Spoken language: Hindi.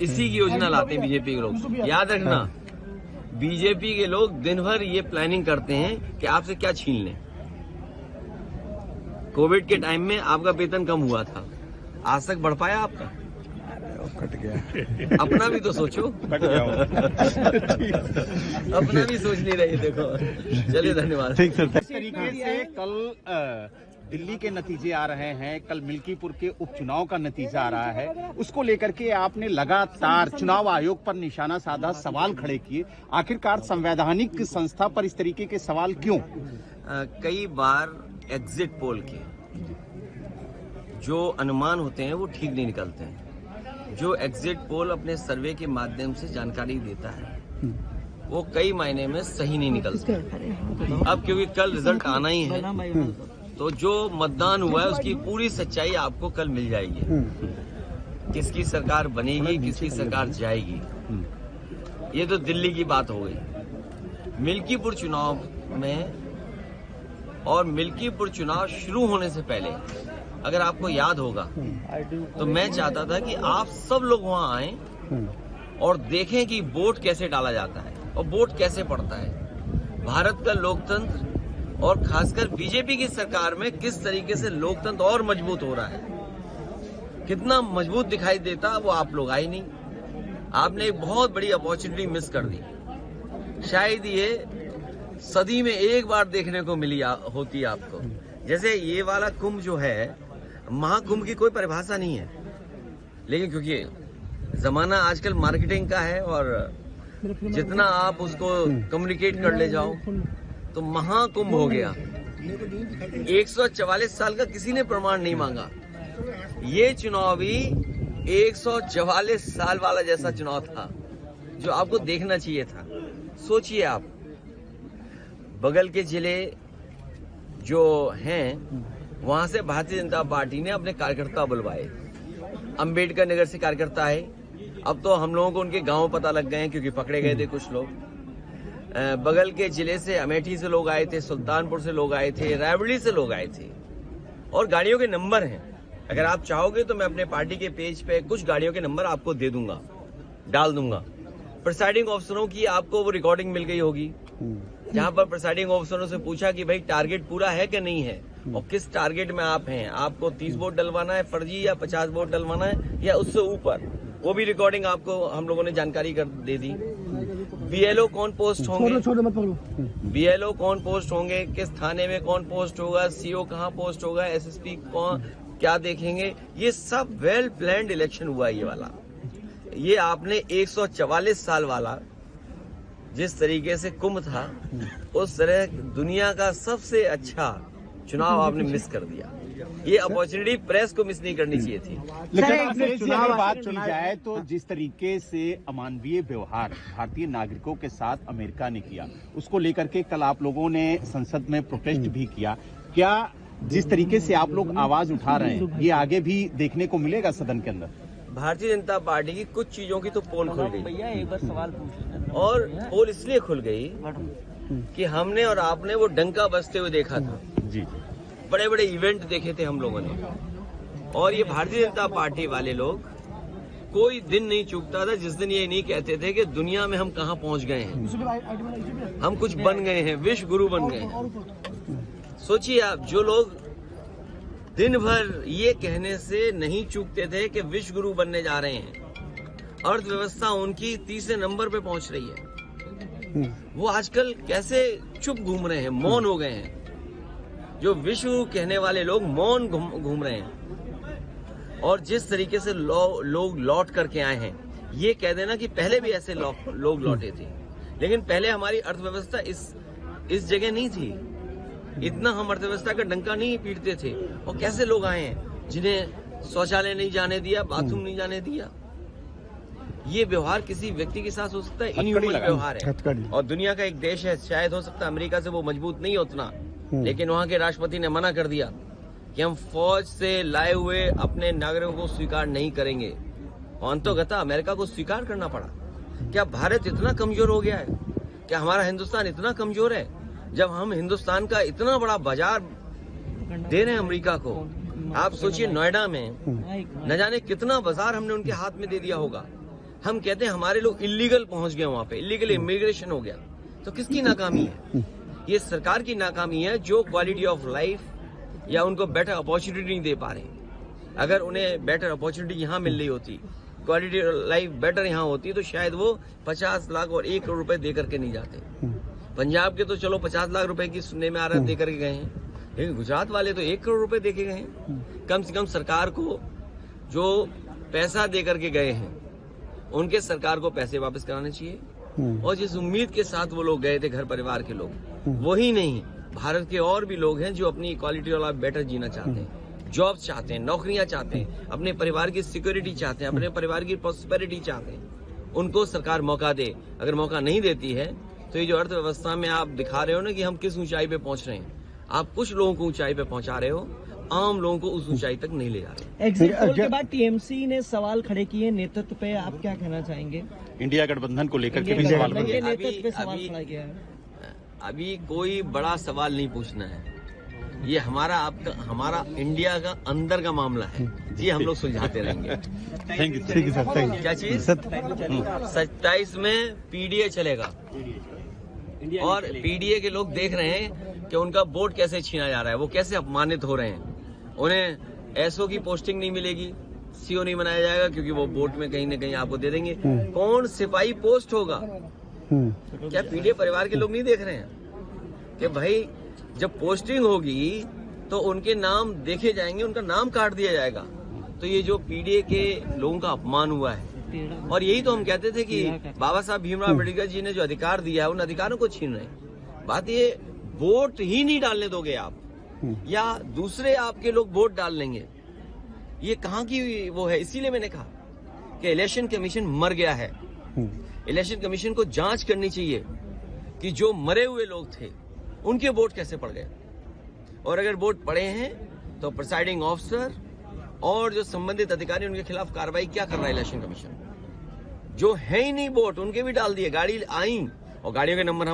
इसी की योजना लाते हैं बीजेपी के लोग। याद रखना, बीजेपी के लोग दिन भर ये प्लानिंग करते हैं कि आपसे क्या छीन लें। कोविड के टाइम में आपका वेतन कम हुआ था, आज तक बढ़ पाया आपका? कट गया। अपना भी तो सोचो। कट गया। अपना भी सोच नहीं रहे, देखो। चलिए, धन्यवाद। ठीक सर। इस तरीके से कल दिल्ली के नतीजे आ रहे हैं, कल मिल्कीपुर के उपचुनाव का नतीजा आ रहा है, उसको लेकर के आपने लगातार चुनाव आयोग पर निशाना साधा, सवाल खड़े किए। आखिरकार संवैधानिक संस्था पर इस तरीके के सवाल क्यों? कई बार एग्जिट पोल के जो अनुमान होते हैं वो ठीक नहीं निकलते हैं। जो एग्जिट पोल अपने सर्वे के माध्यम से जानकारी देता है वो कई मायने में सही नहीं निकलते। अब क्योंकि कल रिजल्ट आना ही है, तो जो मतदान हुआ है उसकी पूरी सच्चाई आपको कल मिल जाएगी। किसकी सरकार बनेगी, किसकी सरकार जाएगी, ये तो दिल्ली की बात हो गई। मिल्कीपुर चुनाव में और मिल्कीपुर चुनाव शुरू होने से पहले अगर आपको याद होगा तो मैं चाहता था कि आप सब लोग वहां आएं और देखें कि वोट कैसे डाला जाता है और वोट कैसे पड़ता है। भारत का लोकतंत्र और खासकर बीजेपी की सरकार में किस तरीके से लोकतंत्र और मजबूत हो रहा है, कितना मजबूत दिखाई देता, वो आप लोग आए नहीं। आपने एक बहुत बड़ी अपॉर्चुनिटी मिस कर दी। शायद ये सदी में एक बार देखने को मिली होती आपको। जैसे ये वाला कुंभ जो है, महाकुंभ की कोई परिभाषा नहीं है, लेकिन क्योंकि जमाना आजकल मार्केटिंग का है और जितना आप उसको कम्युनिकेट कर ले जाओ तो महाकुंभ हो गया। 144 साल का किसी ने प्रमाण नहीं मांगा। ये चुनाव भी 144 साल वाला जैसा चुनाव था जो आपको देखना चाहिए था। सोचिए आप, बगल के जिले जो हैं वहां से भारतीय जनता पार्टी ने अपने कार्यकर्ता बुलवाए। अंबेडकर नगर से कार्यकर्ता है, अब तो हम लोगों को उनके गांव पता लग गए हैं क्योंकि पकड़े गए थे कुछ लोग। बगल के जिले से अमेठी से लोग आए थे, सुल्तानपुर से लोग आए थे, रायबरेली से लोग आए थे और गाड़ियों के नंबर हैं। अगर आप चाहोगे तो मैं अपने पार्टी के पेज पे कुछ गाड़ियों के नंबर आपको दे दूंगा, डाल दूंगा। प्रिसाइडिंग ऑफिसरों की आपको वो रिकॉर्डिंग मिल गई होगी जहां पर प्रिसाइडिंग ऑफिसरों से पूछा कि भाई टारगेट पूरा है कि नहीं है और किस टारगेट में आप हैं, आपको 30 वोट डलवाना है फर्जी या 50 वोट डलवाना है या उससे ऊपर, वो भी रिकॉर्डिंग आपको हम लोगों ने जानकारी कर दे दी। बीएलओ कौन पोस्ट होंगे, बीएलओ कौन पोस्ट होंगे, किस थाने में कौन पोस्ट होगा, सीओ कहां पोस्ट होगा, एसएसपी कौन क्या देखेंगे, ये सब वेल प्लान्ड इलेक्शन हुआ। ये वाला, ये आपने 144 साल वाला जिस तरीके से कुंभ था उस तरह दुनिया का सबसे अच्छा चुनाव आपने मिस कर दिया। ये अपॉर्चुनिटी प्रेस को मिस नहीं करनी चाहिए थी। लेकिन अगर चुनाव बात की जाए तो जिस तरीके से अमानवीय व्यवहार भारतीय नागरिकों के साथ अमेरिका ने किया, उसको लेकर के कल आप लोगों ने संसद में प्रोटेस्ट भी किया। क्या जिस तरीके से आप लोग आवाज उठा रहे हैं ये आगे भी देखने को मिलेगा सदन के अंदर? भारतीय जनता पार्टी की कुछ चीजों की तो पोल खुल गई। भैया एक बार सवाल पूछ, और पोल इसलिए खुल गई कि हमने और आपने वो डंका बजते हुए देखा था। जी, बड़े बड़े इवेंट देखे थे हम लोगों ने, और ये भारतीय जनता पार्टी वाले लोग कोई दिन नहीं चूकता था जिस दिन ये नहीं कहते थे कि दुनिया में हम कहां पहुंच गए हैं, हम कुछ बन गए हैं, विश्व गुरु बन गए हैं। सोचिए आप, जो लोग दिन भर ये कहने से नहीं चूकते थे कि विश्व गुरु बनने जा रहे हैं, अर्थव्यवस्था उनकी तीसरे नंबर पे पहुंच रही है, वो आजकल कैसे चुप घूम रहे हैं, मौन हो गए हैं। जो विश्व कहने वाले लोग मौन घूम रहे हैं। और जिस तरीके से लोग लौट करके आए हैं, ये कह देना कि पहले भी ऐसे लोग लौटे थे, लेकिन पहले हमारी अर्थव्यवस्था इस जगह नहीं थी, इतना हम अर्थव्यवस्था का डंका नहीं पीटते थे। और कैसे लोग आए हैं जिन्हें शौचालय नहीं जाने दिया, बाथरूम नहीं जाने दिया। ये व्यवहार किसी व्यक्ति के साथ हो सकता है, इनह्यूमन व्यवहार है। और दुनिया का एक देश है, शायद हो सकता है अमेरिका से वो मजबूत नहीं उतना, लेकिन वहां के राष्ट्रपति ने मना कर दिया कि हम फौज से लाए हुए अपने नागरिकों को स्वीकार नहीं करेंगे। और अंततः अमेरिका को स्वीकार करना पड़ा। क्या भारत इतना कमजोर हो गया है? क्या हमारा हिंदुस्तान इतना कमजोर है जब हम हिंदुस्तान का इतना बड़ा बाजार दे रहे हैं अमेरिका को? आप सोचिए, नोएडा में न जाने कितना बाजार हमने उनके हाथ में दे दिया होगा। हम कहते हैं हमारे लोग इलीगल पहुंच गए वहां पे, इलीगल इमिग्रेशन हो गया। तो किसकी नाकामी है? ये सरकार की नाकामी है जो क्वालिटी ऑफ लाइफ या उनको बेटर अपॉर्चुनिटी नहीं दे पा रहे। अगर उन्हें बेटर अपॉर्चुनिटी यहाँ मिल रही होती, क्वालिटी ऑफ लाइफ बेटर यहाँ होती, तो शायद वो 50 लाख और 1 करोड़ रुपए दे करके नहीं जाते। पंजाब के तो चलो 50 लाख रुपए की सुनने में आ रहा है दे करके गए हैं, लेकिन गुजरात वाले तो 1 करोड़ रुपए दे के गए हैं। कम से कम सरकार को जो पैसा दे करके गए हैं उनके सरकार को पैसे वापस कराने चाहिए। और जिस उम्मीद के साथ वो लोग गए थे, घर परिवार के लोग, वही नहीं, भारत के और भी लोग हैं जो अपनी क्वालिटी ऑफ लाइफ बेटर जीना चाहते हैं, जॉब चाहते हैं, नौकरियां चाहते हैं, अपने परिवार की सिक्योरिटी चाहते हैं, अपने परिवार की प्रॉस्पेरिटी चाहते हैं। उनको सरकार मौका दे। अगर मौका नहीं देती है तो ये जो अर्थव्यवस्था में आप दिखा रहे हो ना कि हम किस ऊंचाई पे पहुंच रहे हैं, आप कुछ लोगों को ऊंचाई पे पहुंचा रहे हो, आम लोगों को उस ऊंचाई तक नहीं ले जा रहे। एग्जिट पोल के बाद टीएमसी ने सवाल खड़े किए नेतृत्व पे, आप क्या कहना चाहेंगे? इंडिया गठबंधन को लेकर के भी इंडिया सवाल गठबंधन किए। के नेतृत्व पे सवाल खड़ा किया है। अभी कोई बड़ा सवाल नहीं पूछना है, ये हमारा इंडिया का अंदर का मामला है, ये हम लोग सुलझाते रहेंगे। Thank you. ठीक है सर, थैंक यू। क्या चीज? 27 में पीडीए चलेगा और पीडीए के लोग देख रहे हैं कि उनका वोट कैसे छीना जा रहा है, वो कैसे अपमानित हो रहे हैं। उन्हें एसओ की पोस्टिंग नहीं मिलेगी, सीओ नहीं बनाया जाएगा क्योंकि वो वोट में कहीं ना कहीं आपको दे देंगे। कौन सिपाही पोस्ट होगा? क्या पीडीए परिवार के लोग नहीं देख रहे हैं कि भाई जब पोस्टिंग होगी तो उनके नाम देखे जाएंगे, उनका नाम काट दिया जाएगा। तो ये जो पीडीए के लोगों का अपमान हुआ है, और यही तो हम कहते थे कि बाबा साहब भीमराव अम्बेडकर जी ने जो अधिकार दिया है उन अधिकारों को छीन रहे हैं। बात ये वोट ही नहीं डालने दोगे आप, या दूसरे आपके लोग वोट डाल लेंगे, ये कहाँ की वो है? इसीलिए मैंने कहा कि इलेक्शन कमीशन मर गया है। इलेक्शन कमीशन को जांच करनी चाहिए कि जो मरे हुए लोग थे उनके वोट कैसे पड़ गए, और अगर वोट पड़े हैं तो प्रिसाइडिंग ऑफिसर और जो संबंधित अधिकारी उनके खिलाफ कार्रवाई क्या कर रहा है इलेक्शन कमीशन? जो है ही नहीं वोट, उनके भी डाल दिए। गाड़ी आई और गाड़ियों के नंबर हम